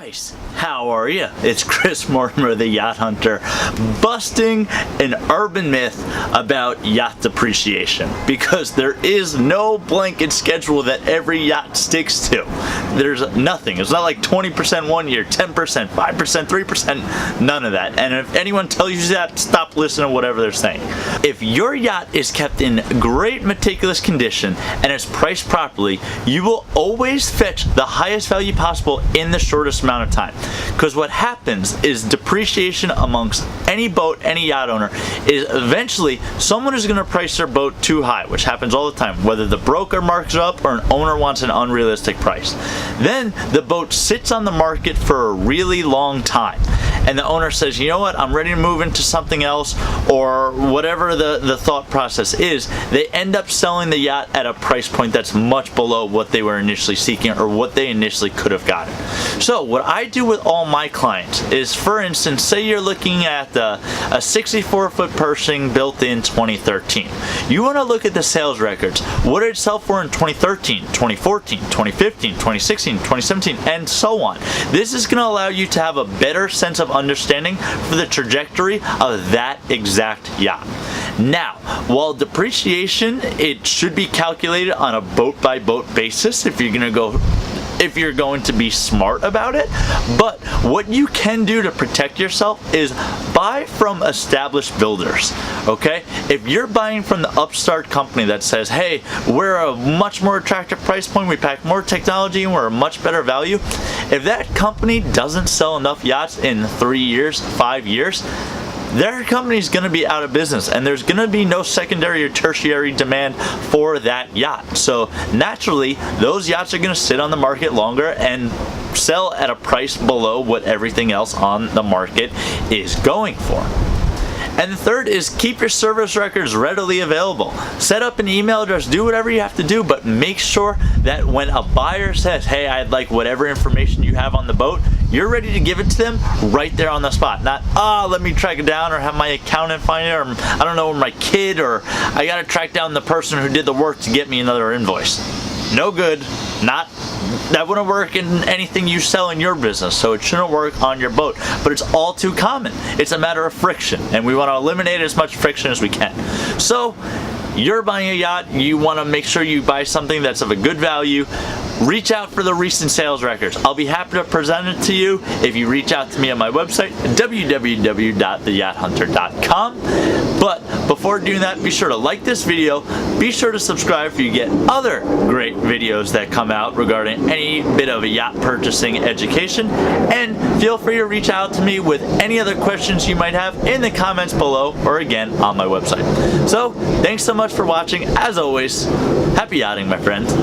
Guys, how are you? It's Chris Mortimer, the Yacht Hunter, busting an urban myth about yacht depreciation, because there is no blanket schedule that every yacht sticks to. There's nothing. It's not like 20% one year, 10%, 5%, 3%, none of that. And if anyone tells you that, stop listening to whatever they're saying. If your yacht is kept in great meticulous condition and is priced properly, you will always fetch the highest value possible in the shortest amount of time. Because what happens is depreciation amongst any boat, any yacht owner, is eventually someone is going to price their boat too high, which happens all the time, whether the broker marks it up or an owner wants an unrealistic price. Then the boat sits on the market for a really long time, and the owner says, you know what, I'm ready to move into something else, or whatever the thought process is. They end up selling the yacht at a price point that's much below what they were initially seeking or what they initially could have gotten. So what I do with all my clients is, for instance, say you're looking at a 64-foot Pershing built in 2013. You want to look at the sales records. What did it sell for in 2013, 2014, 2015, 2016, 2017, and so on. This is going to allow you to have a better sense of understanding for the trajectory of that exact yacht. Now, while depreciation, it should be calculated on a boat-by-boat basis if you're going to be smart about it. But what you can do to protect yourself is buy from established builders, okay? If you're buying from the upstart company that says, hey, we're a much more attractive price point, we pack more technology, and we're a much better value, if that company doesn't sell enough yachts in 3 years, 5 years, their company's going to be out of business, and there's going to be no secondary or tertiary demand for that yacht. So naturally, those yachts are going to sit on the market longer and sell at a price below what everything else on the market is going for. And the third is keep your service records readily available. Set up an email address, do whatever you have to do, but make sure that when a buyer says, hey, I'd like whatever information you have on the boat, you're ready to give it to them right there on the spot. Not, let me track it down, or have my accountant find it, or I don't know, my kid, or I gotta track down the person who did the work to get me another invoice. No good. That wouldn't work in anything you sell in your business, so it shouldn't work on your boat. But it's all too common. It's a matter of friction, and we want to eliminate as much friction as we can. So, you're buying a yacht, you want to make sure you buy something that's of a good value. Reach out for the recent sales records. I'll be happy to present it to you if you reach out to me on my website, www.theyachthunter.com. But before doing that, be sure to like this video, be sure to subscribe so you get other great videos that come out regarding any bit of a yacht purchasing education, and feel free to reach out to me with any other questions you might have in the comments below, or again on my website. So, thanks so much for watching. As always, happy yachting, my friends.